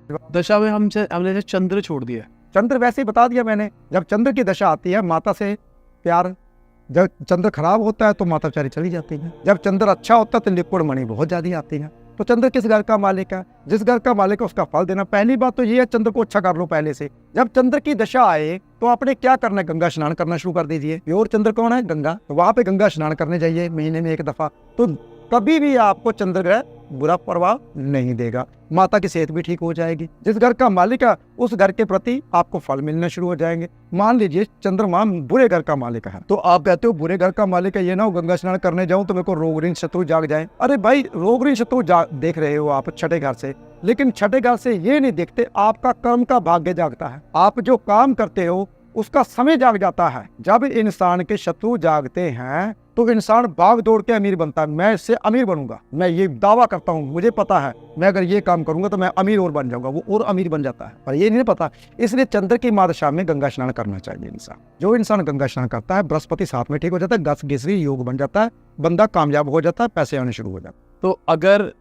दशा में हमने जैसे चंद्र छोड़ दिया। चंद्र वैसे ही बता दिया मैंने, जब चंद्र की दशा आती है माता से प्यार, जब चंद्र खराब होता है तो माता बेचारी चली जाती है, जब चंद्र अच्छा होता है तो लिक्विड मणि बहुत ज़्यादा आती है। तो चंद्र किस घर का मालिक है? जिस घर का मालिक है उसका फल देना। पहली बात तो ये है, चंद्र को अच्छा कर लो पहले से। जब चंद्र की दशा आए तो आपने क्या करना है? गंगा स्नान करना शुरू कर दीजिए। प्योर चंद्र कौन है? गंगा। तो वहां पे गंगा स्नान करने जाइए महीने में 1 दफा, तो कभी भी आपको चंद्र ग्रह बुरा प्रभाव नहीं देगा। माता की सेहत भी ठीक हो जाएगी। जिस घर का मालिक है उस घर के प्रति आपको फल मिलने शुरू हो जाएंगे। मान लीजिए चंद्रमा बुरे घर का मालिक है, तो आप कहते हो बुरे घर का मालिक है, ये ना हो गंगा स्नान करने जाऊं तो मेरे को रोग ऋण शत्रु जाग जाए। अरे भाई, रोग ऋण शत्रु देख रहे हो आप छठे घर से, लेकिन छठे घर से ये नहीं देखते आपका कर्म का भाग्य जागता है। आप जो काम करते हो उसका समय जाग जाता है। जब इंसान के शत्रु जागते हैं तो इंसान भाग दौड़ के अमीर बनता है। मैं इससे अमीर बनूंगा, मैं ये दावा करता हूँ, मुझे पता है मैं अगर ये काम करूंगा तो मैं अमीर और बन जाऊंगा। वो और अमीर बन जाता है, पर ये नहीं पता। इसलिए चंद्र की मादशा में गंगा स्नान करना चाहिए इंसान। जो इंसान गंगा स्नान करता है, बृहस्पति साथ में ठीक हो जाता है, गस गिसरी योग बन जाता है, बंदा कामयाब हो जाता है, पैसे आने शुरू हो जाते हैं। तो अगर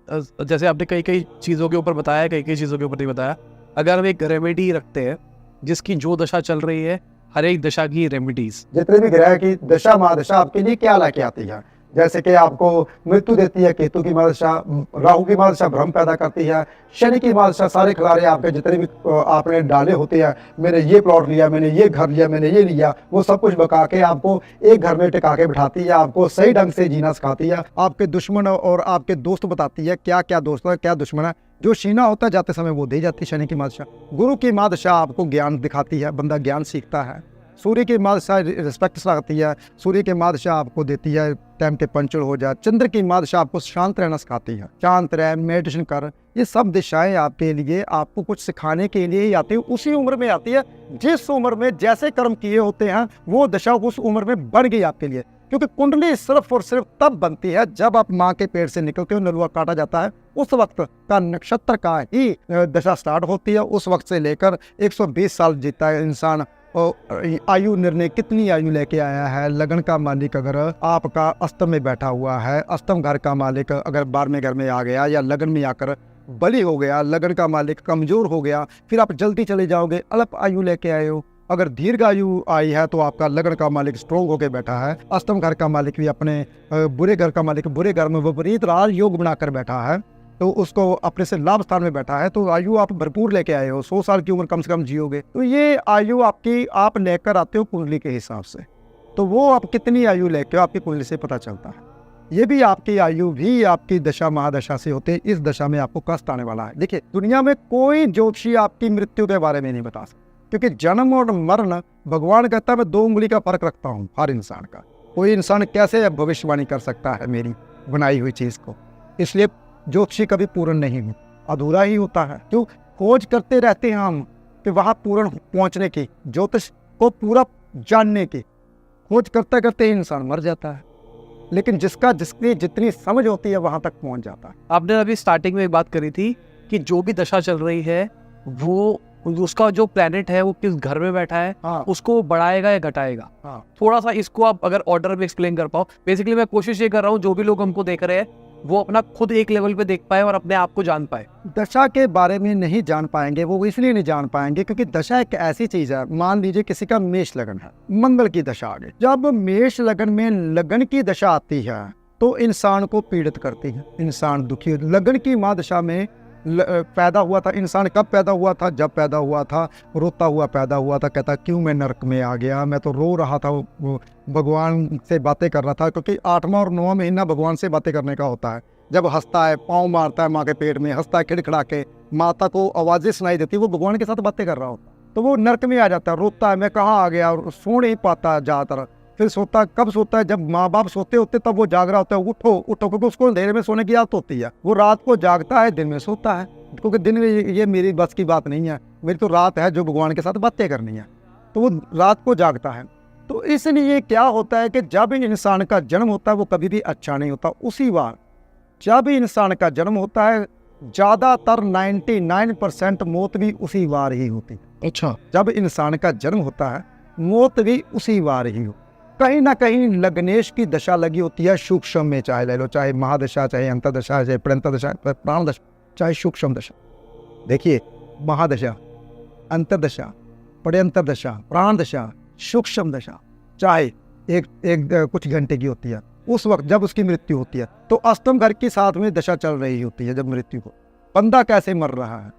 जैसे आपने कई कई चीज़ों के ऊपर बताया, कई कई चीज़ों के ऊपर नहीं बताया, अगर हम एक रेमेडी रखते हैं जिसकी जो दशा चल रही है, हर एक दशा की रेमेडीज, जितने भी ग्रह की दशा महादशा आपके लिए क्या लाके आती है, जैसे कि आपको मृत्यु देती है केतु की महादशा, राहु की महादशा भ्रम पैदा करती है, शनि की महादशा सारे खिलाड़े आपके जितने भी आपने डाले होते हैं, मैंने ये प्लॉट लिया, मैंने ये घर लिया, मैंने ये लिया, वो सब कुछ बका के आपको एक घर में टिका के बिठाती है, आपको सही ढंग से जीना सिखाती है। आपके दुश्मन और आपके दोस्त बताती है क्या क्या दोस्त है क्या दुश्मन है। जो शीना होता है जाते समय वो दे जाती है शनि की महादशा। गुरु की महादशा आपको ज्ञान दिखाती है, बंदा ज्ञान सीखता है। सूर्य की महादशा रिस्पेक्ट सिखाती है, सूर्य की महादशा आपको देती है टाइम के पंचुअल हो जाए। चंद्र की महादशा आपको शांत रहना सिखाती है, शांत रह, मेडिटेशन कर। ये सब दिशाएं आपके लिए आपको कुछ सिखाने के लिए ही आती है। उसी उम्र में आती है जिस उम्र में जैसे कर्म किए होते हैं, वो दशा उस उम्र में बढ़ गई आपके लिए। क्योंकि कुंडली सिर्फ और सिर्फ तब बनती है जब आप माँ के पेट से निकल के नलुआ काटा जाता है, उस वक्त का नक्षत्र का ही दशा स्टार्ट होती है। उस वक्त से लेकर 120 साल जीता है इंसान। और आयु निर्णय कितनी आयु लेके आया है। लगन का मालिक अगर आपका अष्टम में बैठा हुआ है, अष्टम घर का मालिक अगर 12वें घर में आ गया या लगन में आकर बली हो गया, लगन का मालिक कमजोर हो गया, फिर आप जल्दी चले जाओगे, अल्प आयु लेके आए हो। अगर दीर्घ आयु आई है तो आपका लगन का मालिक स्ट्रोंग होकर बैठा है, अष्टम घर का मालिक भी अपने बुरे घर का मालिक बुरे घर में विपरीत राज योग बनाकर बैठा है, तो उसको अपने से लाभ स्थान में बैठा है, तो आयु आप भरपूर लेके आए हो, 100 साल की उम्र कम से कम जियोगे। तो ये आयु आपकी आप लेकर आते हो कुंडली के हिसाब से, तो वो आप कितनी आयु लेके हो आपकी कुंडली से पता चलता है। ये भी आपकी आयु भी आपकी दशा महादशा से होते हैं। इस दशा में आपको कष्ट आने वाला है। देखिए, दुनिया में कोई ज्योतिषी आपकी मृत्यु के बारे में नहीं बता सकता, क्योंकि जन्म और मरण भगवान कहता है मैं 2 उंगली का फर्क रखता हूँ हर इंसान का। कोई इंसान कैसे भविष्यवाणी कर सकता है मेरी बनाई हुई चीज को। इसलिए ज्योतिषी कभी पूर्ण नहीं हो, अधूरा ही होता है। क्यों? खोज करते रहते हैं हम कि वहां पूर्ण पहुंचने की, ज्योतिष को पूरा जानने की खोज करते करते इंसान मर जाता है। लेकिन जिसकी जितनी समझ होती है वहां तक पहुंच जाता है। आपने अभी स्टार्टिंग में एक बात करी थी कि जो भी दशा चल रही है वो उसका जो प्लेनेट है वो किस घर में बैठा है, हाँ। उसको बढ़ाएगा या घटाएगा। हाँ। थोड़ा सा इसको आप अगर ऑर्डर में एक्सप्लेन कर पाओ। बेसिकली मैं कोशिश ये कर रहा हूँ जो भी लोग हमको देख रहे हैं वो अपना खुद एक लेवल पे देख पाए और अपने आप को जान पाए। दशा के बारे में नहीं जान पाएंगे, वो इसलिए नहीं जान पाएंगे क्योंकि दशा एक ऐसी चीज है। मान लीजिए किसी का मेष लगन है, मंगल की दशा आ गई। जब मेष लगन में लगन की दशा आती है तो इंसान को पीड़ित करती है, इंसान दुखी। लगन की महादशा में पैदा हुआ था इंसान, कब पैदा हुआ था? जब पैदा हुआ था रोता हुआ पैदा हुआ था, कहता क्यों मैं नरक में आ गया, मैं तो रो रहा था, भगवान से बातें कर रहा था। क्योंकि 8वां और 9वां महीना भगवान से बातें करने का होता है। जब हंसता है, पाँव मारता है माँ के पेट में, हंसता है खिड़खिड़ा के, माता को आवाजें सुनाई देती, वो भगवान के साथ बातें कर रहा होता, तो वो नरक में आ जाता है, रोता है मैं कहाँ आ गया, और सो नहीं पाता ज़्यादातर। फिर सोता कब सोता है? जब माँ बाप सोते होते तब वो जाग रहा होता है, उठो उठो, क्योंकि उसको अंधेरे में सोने की आदत होती है। वो रात को जागता है, दिन में सोता है, क्योंकि दिन में ये मेरी बस की बात नहीं है, मेरी तो रात है जो भगवान के साथ बातें करनी है, तो वो रात को जागता है। तो इसलिए क्या होता है कि जब इंसान का जन्म होता है वो कभी भी अच्छा नहीं होता। उसी बार जब इंसान का जन्म होता है ज़्यादातर 99% मौत भी उसी बार ही होती है। अच्छा। जब इंसान का जन्म होता है मौत भी उसी बार ही हो। कहीं ना कहीं लग्नेश की दशा लगी होती है सूक्ष्म में, चाहे ले लो, चाहे महादशा, चाहे अंतदशा, चाहे प्रणतदशा, प्राण दशा, चाहे सूक्ष्म दशा। देखिए, महादशा, अंतरदशा, पड़यंतर दशा, प्राण दशा, सूक्ष्म दशा, चाहे एक कुछ घंटे की होती है, उस वक्त जब उसकी मृत्यु होती है तो अष्टम घर के साथ में दशा चल रही होती है। जब मृत्यु हो, बंदा कैसे मर रहा है,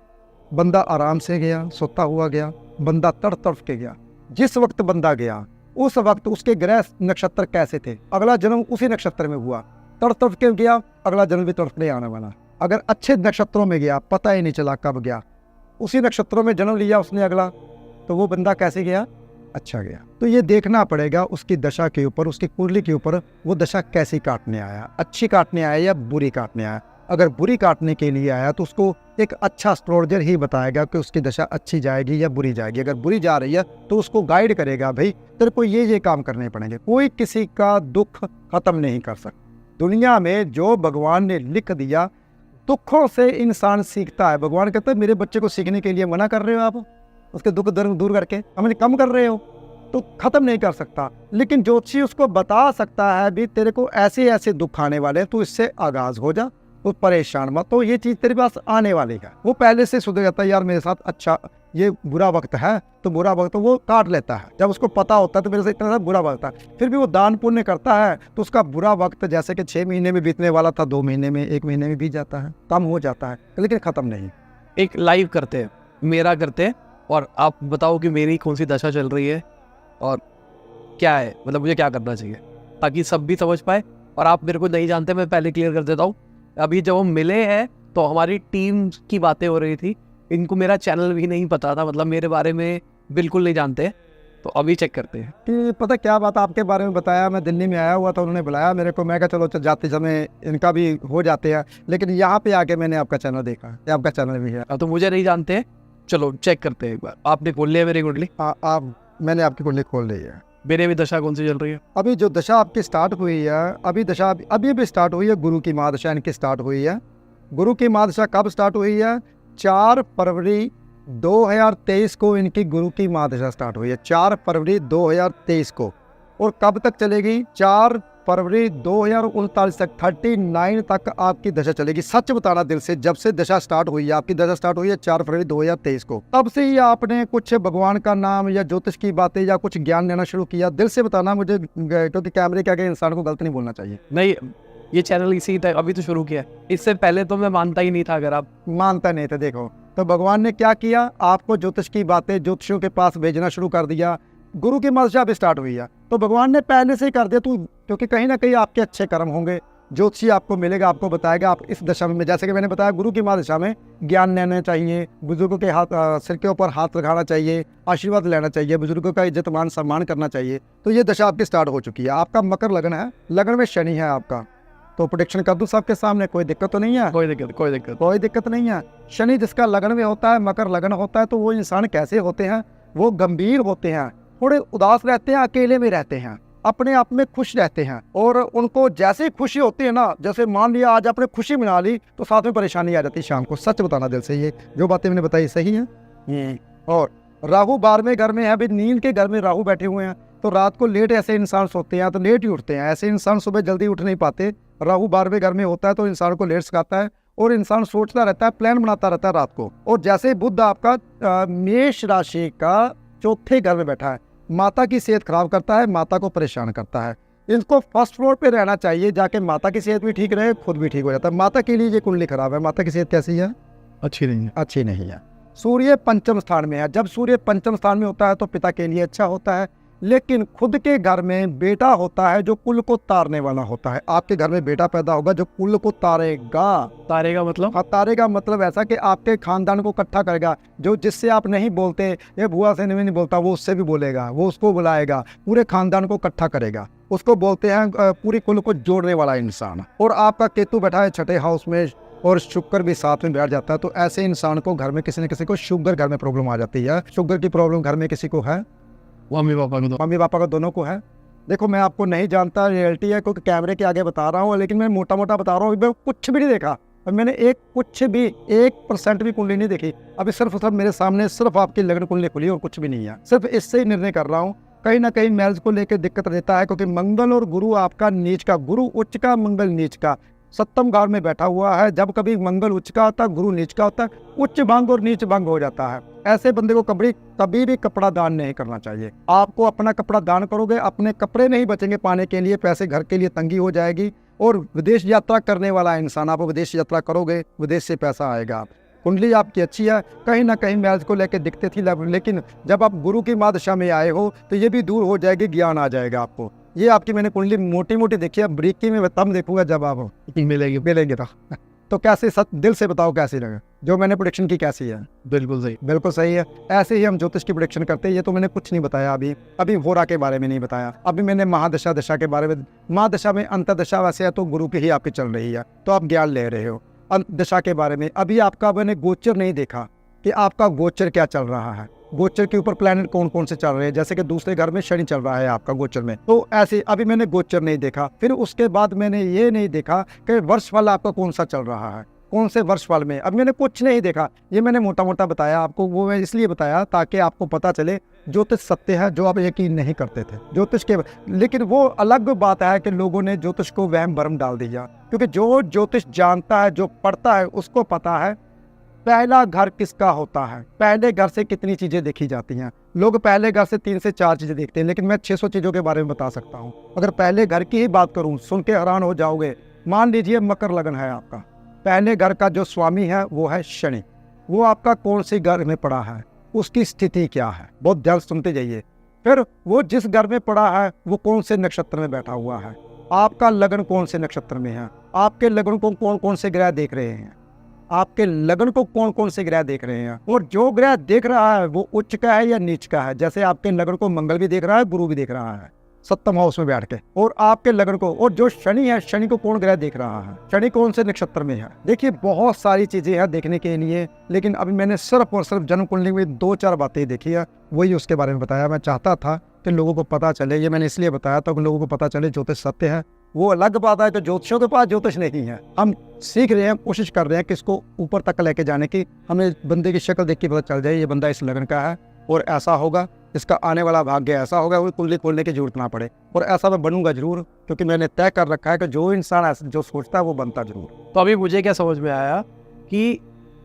बंदा आराम से गया, सोता हुआ गया, बंदा तड़प के गया। जिस वक्त बंदा गया उस वक्त उसके ग्रह नक्षत्र कैसे थे, अगला जन्म उसी नक्षत्र में हुआ, तड़प के गया, अगला जन्म भी तड़पने आने वाला। अगर अच्छे नक्षत्रों में गया, पता ही नहीं चला कब गया, उसी नक्षत्रों में जन्म लिया उसने अगला, तो वो बंदा कैसे गया, अच्छा गया। तो ये देखना पड़ेगा उसकी दशा के ऊपर, उसकी कुंडली के ऊपर वो दशा कैसी काटने आया, अच्छी काटने आया या बुरी काटने आया। अगर बुरी काटने के लिए आया तो उसको एक अच्छा एस्ट्रोलॉजर ही बताएगा कि उसकी दशा अच्छी जाएगी या बुरी जाएगी। अगर बुरी जा रही है तो उसको गाइड करेगा, भाई तेरे को ये काम करने पड़ेंगे। कोई किसी का दुख खत्म नहीं कर सकता। दुनिया में जो भगवान ने लिख दिया, दुखों से इंसान सीखता है। भगवान कहते हैं मेरे बच्चे को सीखने के लिए मना कर रहे हो आप, उसके दुख दूर करके हमें कम कर रहे हो, तो खत्म नहीं कर सकता। लेकिन ज्योतिषी उसको बता सकता है भी तेरे को ऐसे ऐसे दुख आने वाले हैं, तू इससे आगाज हो जा, तो परेशान मत, तो ये चीज़ तेरे पास आने वाली है। वो पहले से सुधर जाता है, यार मेरे साथ अच्छा ये बुरा वक्त है, तो बुरा वक्त वो काट लेता है। जब उसको पता होता है तो मेरे से इतना बुरा वक्त है, फिर भी वो दान पुण्य करता है तो उसका बुरा वक्त जैसे कि 6 महीने में बीतने वाला था 2 महीने में, 1 महीने में बीत जाता है, कम हो जाता है, लेकिन ख़त्म नहीं। एक लाइव करते हैं, मेरा करते हैं, और आप बताओ कि मेरी कौन सी दशा चल रही है और क्या है, मतलब मुझे क्या करना चाहिए, ताकि सब भी समझ पाए। और आप मेरे को नहीं जानते, मैं पहले क्लियर कर देता हूँ। अभी जब हम मिले हैं तो हमारी टीम की बातें हो रही थी, इनको मेरा चैनल भी नहीं पता था, मतलब मेरे बारे में बिल्कुल नहीं जानते, तो अभी चेक करते हैं कि पता क्या बात आपके बारे में बताया। मैं दिल्ली में आया हुआ था, उन्होंने बुलाया मेरे को, मैं कहा चलो जाते समय इनका भी हो जाते हैं, लेकिन यहाँ पे आके मैंने आपका चैनल देखा, आपका चैनल भी है। अब तो मुझे नहीं जानते हैं, चलो चेक करते हैं एक बार। आपने खोल लिया मेरी कुंडली? मैंने आपकी कुंडली खोल ली है। मेरे भी दशा कौन सी चल रही है? अभी जो दशा आपकी स्टार्ट हुई है, अभी दशा अभी भी स्टार्ट हुई है, गुरु की महादशा इनकी स्टार्ट हुई है। गुरु की महादशा कब स्टार्ट हुई है? 4 फरवरी 2023 को इनकी गुरु की महादशा स्टार्ट हुई है, 4 फरवरी 2023 को। और कब तक चलेगी? 4 फरवरी 2039 तक, 39 तक आपकी दशा चलेगी। सच बताना दिल से, जब से दशा स्टार्ट हुई है, आपकी दशा स्टार्ट हुई है 4 फरवरी 2023 को, तब से ही आपने कुछ भगवान का नाम या ज्योतिष की बातें या कुछ ज्ञान लेना शुरू किया? दिल से बताना मुझे, क्योंकि कैमरे के आगे इंसान को गलत नहीं बोलना चाहिए। नहीं, ये चैनल इसी तक अभी तो शुरू किया है, इससे पहले तो मैं मानता ही नहीं था। अगर आप मानता नहीं थे, देखो तो भगवान ने क्या किया, आपको ज्योतिष की बातें ज्योतिषियों के पास भेजना शुरू कर दिया। गुरु की महादशा भी स्टार्ट हुई है तो भगवान ने पहले से ही कर दिया, क्योंकि कहीं ना कहीं आपके अच्छे कर्म होंगे, ज्योतिषी आपको मिलेगा, आपको बताएगा आप इस दशा में, जैसे कि मैंने बताया गुरु की महादशा में ज्ञान लेना चाहिए, बुजुर्गों के सिर के ऊपर हाथ लगाना चाहिए, आशीर्वाद लेना चाहिए, बुजुर्गों का इज्जत मान सम्मान करना चाहिए। तो ये दशा आपकी स्टार्ट हो चुकी है। आपका मकर लगन है, लगन में शनि है आपका, तो प्रोडिक्शन कर दूं सबके सामने, कोई दिक्कत तो नहीं है? कोई दिक्कत नहीं है। शनि जिसका लगन में होता है, मकर लगन होता है, तो वो इंसान कैसे होते हैं? वो गंभीर होते हैं, थोड़े उदास रहते हैं, अकेले में रहते हैं, अपने आप में खुश रहते हैं, और उनको जैसे ही खुशी होती है ना, जैसे मान लिया आज आपने खुशी मना ली तो साथ में परेशानी आ जाती है शाम को। सच बताना दिल से, ये जो बातें मैंने बताई सही है। और राहु 12वें घर में है, अभी नींद के घर में राहु बैठे हुए हैं, तो रात को लेट ऐसे इंसान सोते हैं तो लेट ही उठते हैं, ऐसे इंसान सुबह जल्दी उठ नहीं पाते। राहु 12वें घर में होता है तो इंसान को लेट सिखाता है, और इंसान सोचता रहता है, प्लान बनाता रहता है रात को। और जैसे बुध आपका मेष राशि का 4थे घर में बैठा है, माता की सेहत खराब करता है, माता को परेशान करता है। इनको फर्स्ट फ्लोर पे रहना चाहिए, जाके माता की सेहत भी ठीक रहे, खुद भी ठीक हो जाता है। माता के लिए ये कुंडली खराब है। माता की सेहत कैसी है? अच्छी नहीं है। सूर्य पंचम स्थान में है, जब सूर्य पंचम स्थान में होता है तो पिता के लिए अच्छा होता है, लेकिन खुद के घर में बेटा होता है जो कुल को तारने वाला होता है। आपके घर में बेटा पैदा होगा जो कुल को तारेगा मतलब? हाँ, तारेगा मतलब ऐसा कि आपके खानदान को इकट्ठा करेगा। जो जिससे आप नहीं बोलते, ये बुआ से नहीं बोलता, वो उससे भी बोलेगा, वो उसको बुलाएगा, पूरे खानदान को इकट्ठा करेगा। उसको बोलते हैं पूरी कुल को जोड़ने वाला इंसान। और आपका केतु बैठा है 6ठे हाउस में, और शुक्र भी साथ में बैठ जाता है, तो ऐसे इंसान को घर में किसी न किसी को शुगर घर में प्रॉब्लम आ जाती है। शुगर की प्रॉब्लम घर में किसी को है? मम्मी पापा को दोनों को है। देखो मैं आपको नहीं जानता, रियलिटी है, क्योंकि कैमरे के आगे बता रहा हूँ, लेकिन मैं मोटा मोटा बता रहा हूँ। मैं कुछ भी नहीं देखा, और मैंने 1% भी कुंडली नहीं देखी। अभी सिर्फ मेरे सामने सिर्फ आपकी लगन कुंडली खुली और कुछ भी नहीं है। सिर्फ इससे ही निर्णय कर रहा हूँ। कहीं ना कहीं मैरिज को लेकर दिक्कत रहता है, क्योंकि मंगल और गुरु आपका नीच का, गुरु उच्च का, मंगल नीच का, सप्तम घाट में बैठा हुआ है। जब कभी मंगल उच्च का होता है, गुरु नीच का होता है, उच्च भंग और नीच भंग हो जाता है। ऐसे बंदे को कभी भी कपड़ा दान नहीं करना चाहिए। आपको अपना कपड़ा दान करोगे, अपने कपड़े नहीं बचेंगे पाने के लिए, पैसे घर के लिए तंगी हो जाएगी। और विदेश यात्रा करने वाला इंसान, आप विदेश यात्रा करोगे, विदेश से पैसा आएगा। कुंडली आपकी अच्छी है, कहीं ना कहीं मैच को लेकर दिखते थी, लेकिन जब आप गुरु की मादशा में आए हो तो ये भी दूर हो जाएगी, ज्ञान आ जाएगा आपको। ये आपकी मैंने कुंडली मोटी मोटी देखी है, ब्रीकी में तब देखूंगा जब आप मिलेंगे तो कैसे दिल से बताओ कैसी लगे, जो मैंने प्रोडिक्शन की कैसी है? बिल्कुल सही है। ऐसे ही हम ज्योतिष की प्रोडिक्शन करते हैं। ये तो मैंने कुछ नहीं बताया अभी होरा के बारे में नहीं बताया, अभी मैंने महादशा दशा के बारे में। महादशा में अंतर्दशा वैसे है तो गुरु की ही आपकी चल रही है, तो आप ज्ञान ले रहे हो। दशा के बारे में अभी आपका मैंने गोचर नहीं देखा कि आपका गोचर क्या चल रहा है, गोचर के ऊपर प्लैनेट कौन कौन से चल रहे हैं। जैसे कि दूसरे घर में शनि चल रहा है आपका गोचर में, तो ऐसे अभी मैंने गोचर नहीं देखा। फिर उसके बाद मैंने ये नहीं देखा कि वर्षफल आपका कौन सा चल रहा है, कौन से वर्षफल में। अब मैंने कुछ नहीं देखा, ये मैंने मोटा मोटा बताया आपको। वो मैं इसलिए बताया ताकि आपको पता चले ज्योतिष सत्य है, जो आप यकीन नहीं करते थे ज्योतिष के। लेकिन वो अलग बात है कि लोगों ने ज्योतिष को वहम भरम डाल दिया, क्योंकि जो ज्योतिष जानता है, जो पढ़ता है, उसको पता है पहला घर किसका होता है, पहले घर से कितनी चीजें देखी जाती हैं। लोग पहले घर से 3 से 4 चीजें देखते हैं, लेकिन मैं 600 चीजों के बारे में बता सकता हूँ। अगर पहले घर की ही बात करूँ, सुन के हैरान हो जाओगे। मान लीजिए मकर लगन है आपका, पहले घर का जो स्वामी है वो है शनि। वो आपका कौन सी घर में पड़ा है, उसकी स्थिति क्या है, बहुत ध्यान सुनते जाइए। फिर वो जिस घर में पड़ा है वो कौन से नक्षत्र में बैठा हुआ है, आपका लगन कौन से नक्षत्र में है, आपके लगन को कौन कौन से ग्रह देख रहे हैं, आपके लगन को कौन कौन से ग्रह देख रहे हैं, और जो ग्रह देख रहा है वो उच्च का है या नीच का है। जैसे आपके लगन को मंगल भी देख रहा है, गुरु भी देख रहा है सप्तम हाउस में बैठ के, और आपके लगन को, और जो शनि है, शनि को कौन ग्रह देख रहा है, शनि कौन से नक्षत्र में है। देखिए बहुत सारी चीजें हैं देखने के लिए, लेकिन अभी मैंने सिर्फ और सिर्फ जन्म कुंडली में 2-4 बातें देखी है, वही उसके बारे में बताया। मैं चाहता था कि लोगों को पता चले, ये मैंने इसलिए बताया था कि लोगों को पता चले ज्योतिष सत्य है। वो अलग बात है कि ज्योतिषियों के पास ज्योतिष नहीं है। हम सीख रहे हैं, कोशिश कर रहे हैं कि इसको ऊपर तक लेके जाने की। हमें बंदे की शक्ल देख के पता चल जाए ये बंदा इस लगन का है और ऐसा होगा, इसका आने वाला भाग्य ऐसा होगा, वो कुंडली खोलने की जरूरत ना पड़े। और ऐसा मैं बनूंगा जरूर, क्योंकि मैंने तय कर रखा है कि जो इंसान जो सोचता है वो बनता जरूर। तो अभी मुझे क्या समझ में आया कि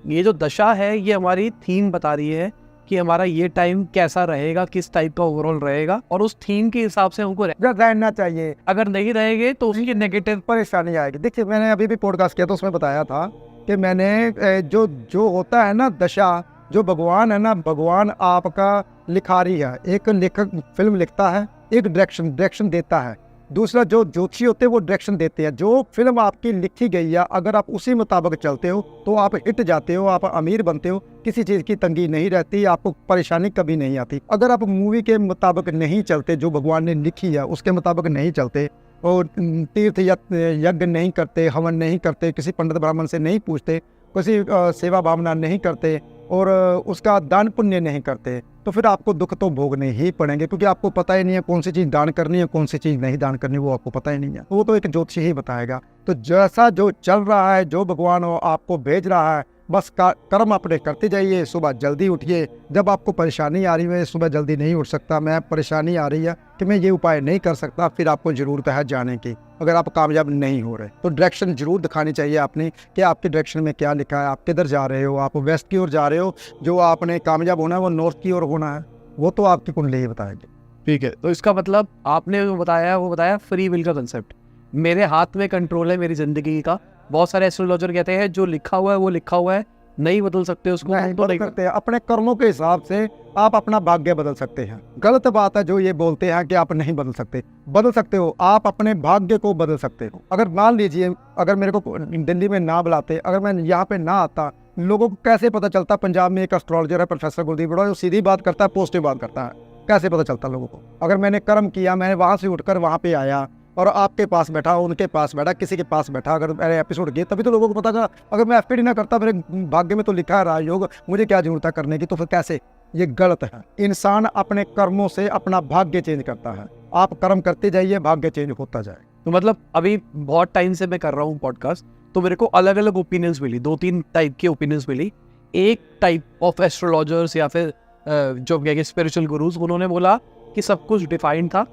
ये जो दशा है ये हमारी थीम बता रही है कि हमारा ये टाइम कैसा रहेगा, किस टाइप का ओवरऑल रहेगा, और उस थीम के हिसाब से हमको रहना चाहिए। अगर नहीं रहेंगे तो उसकी नेगेटिव परेशानी आएगी। देखिए मैंने अभी भी पॉडकास्ट किया था, उसमें बताया था कि मैंने जो होता है ना दशा, जो भगवान है ना, भगवान आपका लिखारी है। एक लेखक फिल्म लिखता है, एक डायरेक्शन देता है, दूसरा जो ज्योतिषी होते हैं वो डायरेक्शन देते हैं। जो फिल्म आपकी लिखी गई है, अगर आप उसी मुताबिक चलते हो तो आप हिट जाते हो, आप अमीर बनते हो, किसी चीज़ की तंगी नहीं रहती, आपको परेशानी कभी नहीं आती। अगर आप मूवी के मुताबिक नहीं चलते, जो भगवान ने लिखी है उसके मुताबिक नहीं चलते, और तीर्थ यज्ञ नहीं करते, हवन नहीं करते, किसी पंडित ब्राह्मण से नहीं पूछते, किसी सेवा भावना नहीं करते, और उसका दान पुण्य नहीं करते, तो फिर आपको दुख तो भोगने ही पड़ेंगे, क्योंकि आपको पता ही नहीं है कौन सी चीज़ दान करनी है, कौन सी चीज़ नहीं दान करनी, वो आपको पता ही नहीं है। वो तो एक ज्योतिषी ही बताएगा। तो जैसा जो चल रहा है, जो भगवान आपको भेज रहा है, बस कर्म अपने करते जाइए। सुबह जल्दी उठिए। जब आपको परेशानी आ रही है, सुबह जल्दी नहीं उठ सकता, मैं परेशानी आ रही है कि मैं ये उपाय नहीं कर सकता, फिर आपको ज़रूरत है जाने की। अगर आप कामयाब नहीं हो रहे तो डायरेक्शन जरूर दिखानी चाहिए आपने कि आपके डायरेक्शन में क्या लिखा है, आप किधर जा रहे हो। आप वेस्ट की ओर जा रहे हो, जो आपने कामयाब होना है वो नॉर्थ की ओर होना है, वो तो आपकी कुंडली ही बताएगी। ठीक है, तो इसका मतलब आपने जो बताया वो बताया फ्री विल का कंसेप्ट। मेरे हाथ में कंट्रोल है मेरी जिंदगी का। बहुत सारे एस्ट्रोलॉजर कहते हैं जो लिखा हुआ है वो लिखा हुआ है, नहीं बदल सकते उसको। नहीं बदल सकते हैं, अपने कर्मों के हिसाब से आप अपना भाग्य बदल सकते हैं। गलत बात है जो ये बोलते हैं कि आप नहीं बदल सकते। बदल सकते हो, आप अपने भाग्य को बदल सकते हो। अगर मान लीजिए अगर मेरे को दिल्ली में ना बुलाते, अगर मैं यहाँ पे ना आता, लोगों को कैसे पता चलता? पंजाब में एक एस्ट्रोलॉजर है प्रोफेसर गुरदीप बड़ा, जो सीधी बात करता है, पॉजिटिव बात करता है, कैसे पता चलता लोगों को? अगर मैंने कर्म किया, मैंने वहाँ से उठकर वहाँ पे आया और आपके पास बैठा, उनके पास बैठा, किसी के पास बैठा, अगर मेरे एपिसोड गए तभी तो लोगों को पता चला। अगर मैं एफपीडी ना करता, मेरे भाग्य में तो लिखा है राजयोग, मुझे क्या जरूरत है करने की? तो फिर कैसे? ये गलत है। इंसान अपने कर्मों से अपना भाग्य चेंज करता है। आप कर्म करते जाइए, भाग्य चेंज होता जाए। तो मतलब अभी बहुत टाइम से मैं कर रहा हूँ पॉडकास्ट, तो मेरे को अलग अलग ओपिनियंस मिली, 2-3 टाइप की ओपिनियंस मिली। एक टाइप ऑफ एस्ट्रोलॉजर्स या फिर जो क्या स्पिरिचुअल गुरुज, उन्होंने बोला कि सब कुछ डिफाइंड था,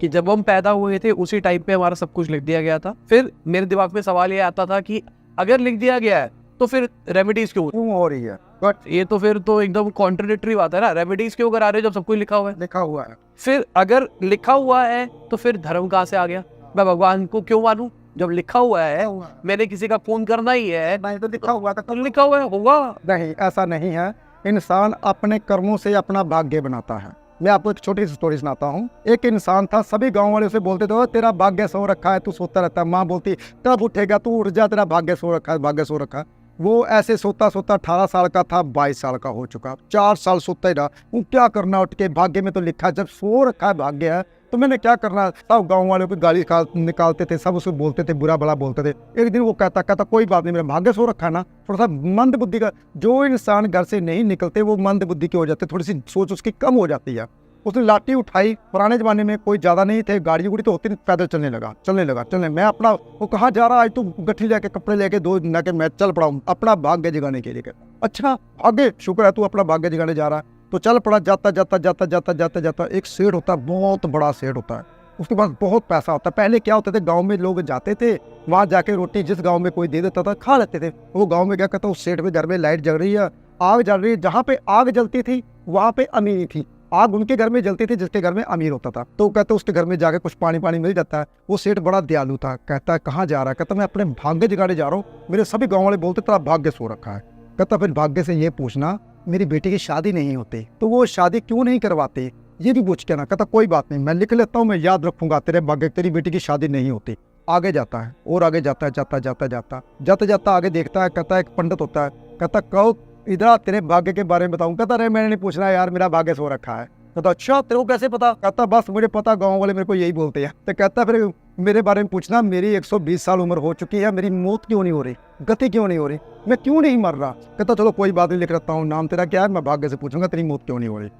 कि जब हम पैदा हुए थे उसी टाइम पे हमारा सब कुछ लिख दिया गया था। फिर मेरे दिमाग में सवाल ये आता था कि अगर लिख दिया गया है तो फिर रेमेडीज क्यों हो रही है? बट ये तो फिर तो एकदम कॉन्ट्रडिक्टरी बात है ना, रेमेडीज क्यों करा रहे हो जब सब कुछ लिखा हुआ है। लिखा हुआ है। फिर अगर लिखा हुआ है तो फिर धर्म कहाँ से आ गया? मैं भगवान को क्यों मानूं जब लिखा हुआ है मैंने किसी का खून करना ही है? नहीं तो लिखा हुआ था, तो लिखा हुआ है होगा। नहीं ऐसा नहीं है। इंसान अपने कर्मों से अपना भाग्य बनाता है। मैं आपको एक छोटी सी स्टोरी सुनाता हूँ। एक इंसान था, सभी गांव वाले उसे बोलते थे तेरा भाग्य सो रखा है, तू सोता रहता है। माँ बोलती कब उठेगा, तू उठ जा, तेरा भाग्य सो रखा है, भाग्य सो रखा है। वो ऐसे सोता सोता 18 साल का था, 22 साल का हो चुका, 4 साल सोता ही रहा। वो क्या करना, उठ के भाग्य में तो लिखा है, जब सो रखा है भाग्य है तो मैंने क्या करना। सब गांव वालों की गाली निकालते थे, सब उसे बोलते थे, बुरा भला बोलते थे। एक दिन वो कहता कोई बात नहीं, मेरा भाग्य सो रखा है ना। थोड़ा सा मंद बुद्धि का, जो इंसान घर से नहीं निकलते वो मंद बुद्धि के हो जाते, थोड़ी सी सोच उसकी कम हो जाती है। उसने लाठी उठाई, पुराने जमाने में कोई ज्यादा नहीं थे, गाड़ी गुड़ी तो होती नहीं, पैदल चलने लगा। मैं अपना, वो कहाँ जा रहा है, आज तो गठरी लेके कपड़े लेके 2 दिन के मैं चल पड़ा हूँ अपना भाग्य जगाने के लिए। अच्छा भाग्य, शुक्र है तू अपना भाग्य जगाने जा रहा है। तो चल पड़ा, जाता एक सेठ होता है, बहुत बड़ा सेठ होता है, उसके पास बहुत पैसा होता है। पहले क्या होते थे, गांव में लोग जाते थे, वहां जाके रोटी जिस गांव में कोई दे देता था खा लेते थे। वो गांव में क्या कहता, उस सेठ के घर में लाइट जल रही है, आग जल रही है, जहाँ पे आग जलती थी वहां पे अमीरी थी। आग उनके घर में जलती थी जिसके घर में अमीर होता था। तो कहते उसके घर में जाके कुछ पानी मिल जाता है। वो सेठ बड़ा दयालु था, कहता है कहाँ जा रहा है? कहता मैं अपने भाग्य जगाने जा रहा हूँ, मेरे सभी गाँव वाले बोलते तेरा भाग्य सो रखा है। कहता फिर भाग्य से ये पूछना मेरी बेटी की शादी नहीं होती तो वो शादी क्यों नहीं करवाते, ये भी पूछ के ना। कहता कोई बात नहीं, मैं लिख लेता हूँ, मैं याद रखूंगा, तेरे भाग्य तेरी बेटी की शादी नहीं होती। आगे जाता है और आगे जाता है, जाता आगे देखता है, कहता एक पंडित होता है, कहता कहो इधर तेरे भाग्य के बारे में बताऊं। कहता अरे मैंने नहीं पूछना यार, मेरा भाग्य सो रखा है। कहता अच्छा तेरे को कैसे पता? कहता बस मुझे पता, गाँव वाले मेरे को यही बोलते हैं। तो कहता फिर मेरे बारे में पूछना, मेरी 120 साल उम्र हो चुकी है, मेरी मौत क्यों नहीं हो रही, गति क्यों नहीं हो रही, मैं क्यों नहीं मर रहा? कहता चलो कोई बात नहीं, लिख रखता हूँ, नाम तेरा क्या है, मैं भाग्य से पूछूंगा तेरी मौत क्यों नहीं हो रही।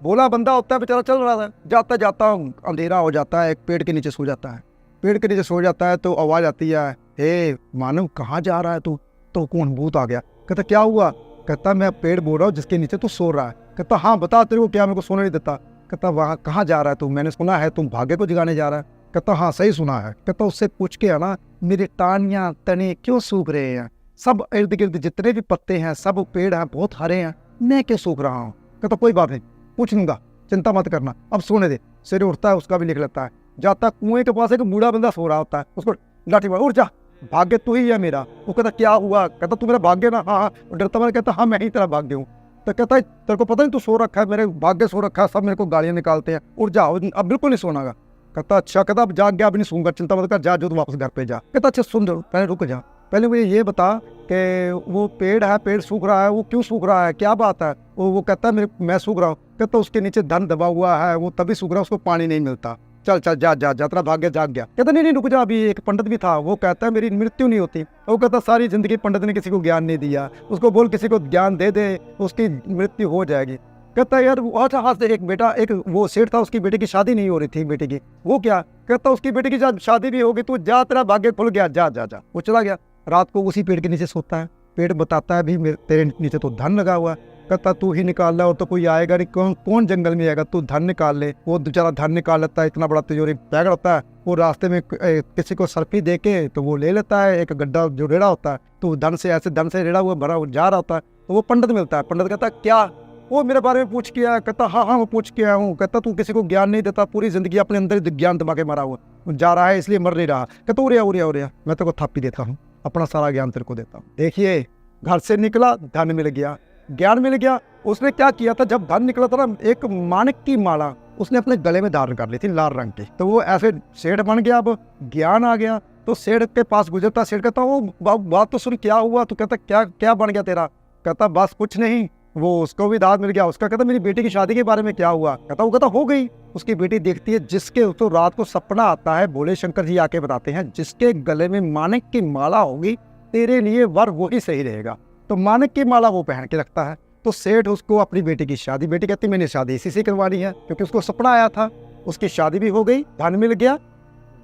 बोला बंदा होता है बेचारा, चल रहा था, जाता अंधेरा हो जाता है, एक पेड़ के नीचे सो जाता है। पेड़ के नीचे सो जाता है तो आवाज आती है, हे मानव कहाँ जा रहा है तू? तो कौन भूत आ गया? कहता क्या हुआ? कहता मैं पेड़ बोल रहा हूँ जिसके नीचे तू सो रहा है। कहता हाँ बता, तेरे को क्या, मेरे को सोने नहीं देता। कहता वहाँ कहाँ जा रहा है तू? मैंने सुना है तुम भाग्य को जगाने जा रहा है। कहता हाँ सही सुना है। कहता उससे पूछ के आना मेरे टानियाँ तने क्यों सूख रहे हैं, सब इर्द गिर्द जितने भी पत्ते हैं सब पेड़ हैं बहुत हरे हैं, मैं क्यों सूख रहा हूँ? कहता कोई बात नहीं, पूछ लूंगा, चिंता मत करना, अब सोने दे। सवेरे उठता है, उसका भी लिख लेता है। जाता कुएं के पास एक बूढ़ा बंदा सो रहा होता है, उसको लाठी मार, उठ जा, भाग्य तू ही है मेरा। वो कहता क्या हुआ? कहता तू मेरा भाग्य ना? हाँ। डरता मैं कहता हाँ मैं ही तेरा भाग्य हूँ। तो कहता है तेरे को पता नहीं तू सो रखा है, मेरे भाग्य सो रखा है, सब मेरे को गालियाँ निकालते हैं, उठ जा, अब बिल्कुल नहीं सोनागा। कहता अच्छा। कहता अब जाग गया, अब नहीं सूंगा, चिंता मत कर, जा जो तू वापस घर पे जा। कहता अच्छा सुन, पहले रुक जा, पहले मुझे ये बता कि वो पेड़ है, पेड़ सूख रहा है, वो क्यों सूख रहा है, क्या बात है? वो कहता है मैं सूख रहा हूँ। कहता उसके नीचे धन दबा हुआ है, वो तभी सूख रहा है, उसको पानी नहीं मिलता। चल जा तेरा भाग्य जाग गया। कहता नहीं रुक जा, अभी एक पंडित भी था, वो कहता है मेरी मृत्यु नहीं होती। वो कहता सारी जिंदगी पंडित ने किसी को ज्ञान नहीं दिया, उसको बोल किसी को ज्ञान दे दे, उसकी मृत्यु हो जाएगी। कहता यार अच्छा हाथ से एक बेटा, एक वो सेठ था, उसकी बेटी की शादी नहीं हो रही थी बेटी की। वो क्या? कहता उसकी बेटी की शादी भी होगी, तू जा, तेरा भाग्य खुल गया, जा। वो चला गया। रात को उसी पेड़ के नीचे सोता है। पेड़ बताता है भी तेरे नीचे तो धन लगा हुआ है। कहता तू ही निकाल ले, और तो कोई आएगा नहीं, कौन जंगल में आएगा, तू धन निकाल ले। वो बेचारा धन निकाल लेता है, इतना बड़ा तिजोरी बैग होता है। वो रास्ते में किसी को सर्फी दे के तो वो ले लेता है, एक गड्ढा जो रेड़ा होता है, तो धन से रेड़ा हुआ भरा जा रहा होता है। तो वो पंडित मिलता है। पंडित कहता क्या? वो मेरे बारे में पूछ के आया। कहता हाँ वो पूछ के आया हूँ। कहता तू किसी को ज्ञान नहीं देता, पूरी जिंदगी अपने अंदर ज्ञान दबा के मारा हुआ जा रहा है, इसलिए मर नहीं रहा। कहता उड़िया मैं तेरे को थापी देता हूँ, अपना सारा ज्ञान तेरे को देता हूँ। देखिए घर से निकला, धन मिल गया, ज्ञान मिल गया। उसने क्या किया था, जब धन निकला था ना, एक माणिक की माला उसने अपने गले में धारण कर ली थी, लाल रंग की। तो वो ऐसे सेठ बन गया, अब ज्ञान आ गया। तो सेठ के पास गुजरता, सेठ कहता वो बात तो सुन, क्या हुआ? तो कहता क्या बन गया तेरा? कहता बस कुछ नहीं। वो उसको भी दाद मिल गया। उसका कहता मेरी बेटी की शादी के बारे में क्या हुआ? कहता वो कहता हो गई। उसकी बेटी देखती है, जिसके तो रात को सपना आता है, भोले शंकर जी आके बताते हैं जिसके गले में माणिक की माला होगी तेरे लिए वर वही सही रहेगा। तो माणिक की माला वो पहन के रखता है। तो सेठ उसको अपनी बेटी की शादी, बेटी कहती मैंने शादी इसी से करवानी है, क्योंकि उसको सपना आया था। उसकी शादी भी हो गई, धन मिल गया,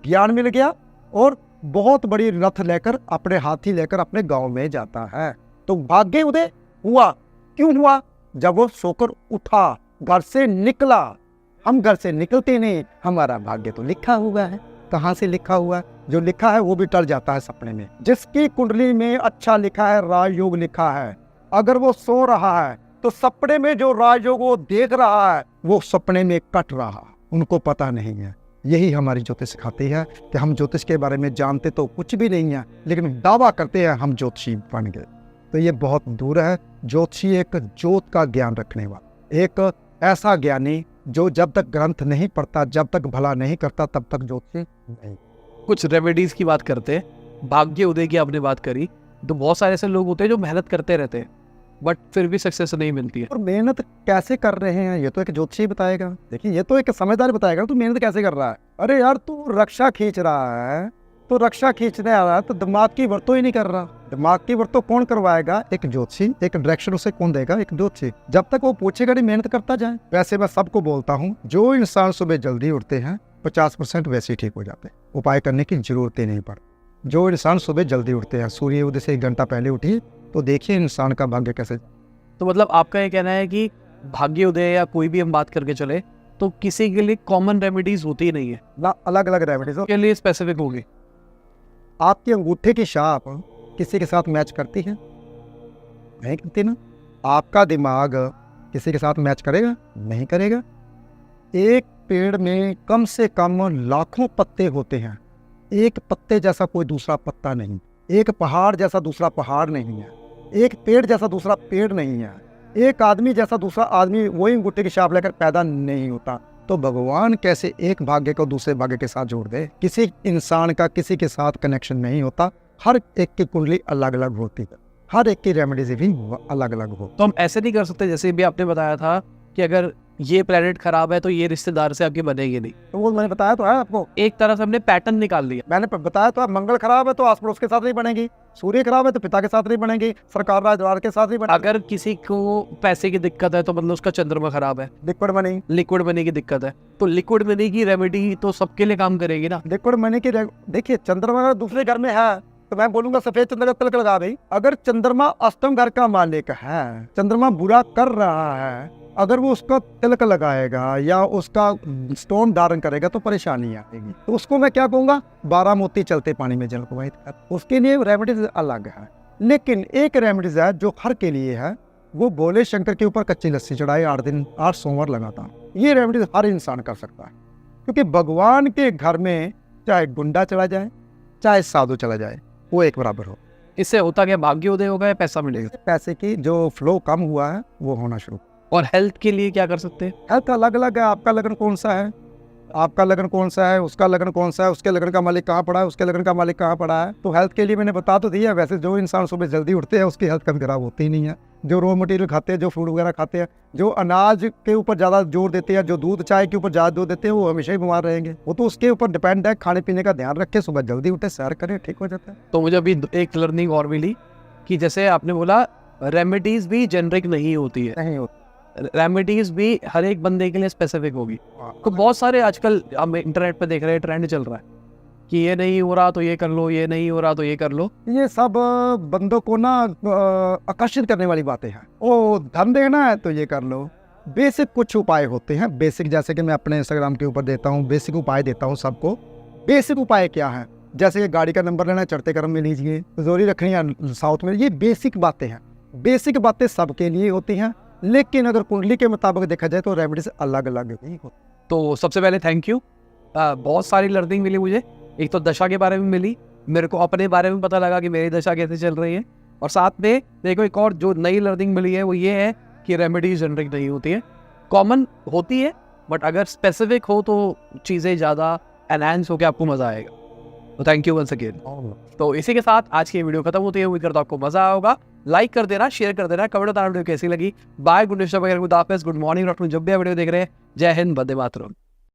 ज्ञान मिल गया, और बहुत बड़ी रथ लेकर, अपने हाथी लेकर अपने गांव में जाता है। तो भाग्य उदय हुआ। क्यों हुआ? जब वो सोकर उठा, घर से निकला, हम घर से निकलते नहीं, हमारा भाग्य तो लिखा हुआ है। कहाँ से लिखा हुआ है? जो लिखा है वो भी टल जाता है सपने में। जिसकी कुंडली में अच्छा लिखा है, राजयोग लिखा है, अगर वो सो रहा है तो सपने में जो राजयोग वो देख रहा है वो सपने में कट रहा, उनको पता नहीं है। यही हमारी ज्योतिष सिखाती है कि हम ज्योतिष के बारे में जानते तो कुछ भी नहीं है, लेकिन दावा करते हैं हम ज्योतिषी बन गए। तो ये बहुत दूर है। ज्योतिषी एक ज्योत का ज्ञान रखने वाला, एक ऐसा ज्ञानी जो जब तक ग्रंथ नहीं पढ़ता, जब तक भला नहीं करता, तब तक ज्योतिषी नहीं। कुछ रेमेडीज की बात करते हैं। भाग्य उदय की आपने बात करी, तो बहुत सारे ऐसे लोग होते हैं जो मेहनत करते रहते हैं बट फिर भी सक्सेस नहीं मिलती है। और मेहनत कैसे कर रहे हैं ये तो एक ज्योतिषी बताएगा। देखिए ये तो एक समझदार बताएगा तू मेहनत कैसे कर रहा है। अरे यार तू रक्षा खींच रहा है, तो रक्षा खींचने आ रहा है तो दिमाग की वर्तो ही नहीं कर रहा। दिमाग की वर्तो कौन करवाएगा? एक ज्योतिषी। एक डायरेक्शन उसे कौन देगा? एक ज्योतिषी। जब तक वो पूछेगा नहीं, मेहनत करता जाए। वैसे मैं सबको बोलता हूँ, जो इंसान सुबह जल्दी उठते हैं 50% वैसे ही ठीक हो जाते हैं, उपाय करने की जरूरत ही नहीं पड़ती। जो इंसान सुबह जल्दी उठते हैं, सूर्य उदय से 1 घंटा पहले उठिए तो देखिए इंसान का भाग्य कैसे। तो मतलब आपका ये कहना है कि भाग्य उदय या कोई भी हम बात करके चले तो किसी के लिए कॉमन रेमेडीज होती ही नहीं है, ना अलग अलग रेमेडीज के लिए स्पेसिफिक होगी। आपके अंगूठे की छाप किसी के साथ मैच करती है? नहीं करती ना। आपका दिमाग किसी के साथ मैच करेगा? नहीं करेगा। एक पेड़ में कम से कम लाखों पत्ते होते हैं, एक पत्ते जैसा कोई दूसरा पत्ता नहीं। एक पहाड़ जैसा दूसरा पहाड़ नहीं है, एक पेड़ जैसा दूसरा पेड़ नहीं है, एक आदमी जैसा दूसरा आदमी वही अंगूठे की छाप लेकर पैदा नहीं होता। तो भगवान कैसे एक भाग्य को दूसरे भाग्य के साथ जोड़ दे? किसी इंसान का किसी के साथ कनेक्शन नहीं होता। हर एक की कुंडली अलग अलग होती है, हर एक की रेमेडीज भी अलग अलग हो। तो हम ऐसे नहीं कर सकते जैसे भी आपने बताया था कि अगर ये प्लेनेट खराब है तो ये रिश्तेदार से आपकी बनेगी नहीं। तो वो मैंने बताया तो है आपको, एक तरह से हमने पैटर्न निकाल लिया। मैंने बताया तो है, मंगल खराब है तो आस पड़ोस के साथ नहीं बनेगी, सूर्य खराब है तो पिता के साथ नहीं बनेगी, सरकार राजद्वार के साथ नहीं बनेगी। अगर किसी को पैसे की दिक्कत है तो मतलब उसका चंद्रमा खराब है, लिक्विड मनी, लिक्विड मनी की दिक्कत है, तो लिक्विड मनी की रेमेडी तो सबके लिए काम करेगी ना। लिक्विड मनी की देखिए चंद्रमा अगर दूसरे घर में है तो मैं बोलूंगा सफेद चंद्र का तिलक लगा भाई। अगर चंद्रमा अष्टम घर का मालिक है, चंद्रमा बुरा कर रहा है, अगर वो उसका तिलक लगाएगा या उसका स्टोन धारण करेगा तो परेशानी आएगी। तो उसको मैं क्या कहूंगा? 12 मोती चलते पानी में जल प्रवाहित कर। उसके लिए रेमेडीज अलग है, लेकिन एक रेमेडीज है जो हर के लिए है, वो भोले शंकर के ऊपर कच्ची लस्सी चढ़ाए 8 दिन 8 सोमवार लगातार। ये रेमेडीज हर इंसान कर सकता है, क्योंकि भगवान के घर में चाहे गुंडा चला जाए चाहे साधु चला जाए वो एक बराबर हो। इससे होता क्या? भाग्य उदय होगा या पैसा मिलेगा? पैसे की जो फ्लो कम हुआ है वो होना शुरू। और हेल्थ के लिए क्या कर सकते हैं? हेल्थ अलग अलग है। आपका लगन कौन सा है, आपका लगन कौन सा है, उसका लगन कौन सा है, उसके लगन का मालिक कहाँ पड़ा है, उसके लगन का मालिक कहाँ पड़ा है। तो हेल्थ के लिए मैंने बता तो दिया। वैसे जो इंसान सुबह जल्दी उठते हैं उसकी हेल्थ कभी खराब होती ही नहीं है। जो रॉ मटेरियल खाते हैं, जो फ्रूट वगैरह खाते हैं, जो अनाज के ऊपर ज़्यादा जोर देते हैं, जो दूध चाय के ऊपर ज़्यादा जोर देते हैं, वो हमेशा ही बीमार रहेंगे। वो तो उसके ऊपर डिपेंड है। खाने पीने का ध्यान रखे, सुबह जल्दी उठे, सैर करें, ठीक हो जाता है। तो मुझे अभी एक लर्निंग और मिली कि जैसे आपने बोला रेमेडीज भी जेनरिक नहीं होती है, नहीं होता। रेमेडीज भी हर एक बंदे के लिए स्पेसिफिक होगी। तो बहुत सारे आजकल हम इंटरनेट पे देख रहे हैं, ट्रेंड चल रहा है कि ये नहीं हो रहा तो ये कर लो, ये नहीं हो रहा तो ये कर लो। ये सब बंदों को ना आकर्षित करने वाली बातें हैं। ओ धन देना है तो ये कर लो। बेसिक कुछ उपाय होते हैं, बेसिक, जैसे कि मैं अपने इंस्टाग्राम के ऊपर देता हूँ, बेसिक उपाय देता हूँ सबको। बेसिक उपाय क्या है? जैसे कि गाड़ी का नंबर लेना है, चढ़ते क्रम में लीजिए, तिजोरी रखनी है साउथ में। ये बेसिक बातें हैं। बेसिक बातें सबके लिए होती हैं, लेकिन अगर कुंडली के मुताबिक देखा जाए तो रेमेडीज अलग अलग ही होती। तो सबसे पहले थैंक यू, बहुत सारी लर्निंग मिली मुझे। एक तो दशा के बारे में मिली, मेरे को अपने बारे में पता लगा कि मेरी दशा कैसे चल रही है, और साथ में देखो एक और जो नई लर्निंग मिली है वो ये है कि रेमेडीज जनरिक नहीं होती है, कॉमन होती है, बट अगर स्पेसिफिक हो तो चीज़ें ज़्यादा एनहांस होकर आपको मज़ा आएगा। तो थैंक यू वंस अगेन। तो इसी के साथ आज की वीडियो खत्म होती है। उम्मीद करता हूं आपको मजा आया होगा। लाइक कर देना, शेयर कर देना, कमेंट बताना वीडियो कैसी लगी। बाय, गुड निश्चय वगैरह, गुड हाफिज़, गुड मॉर्निंग, आफ्टरनून, जब भी वीडियो देख रहे हैं। जय हिंद, वंदे मातरम।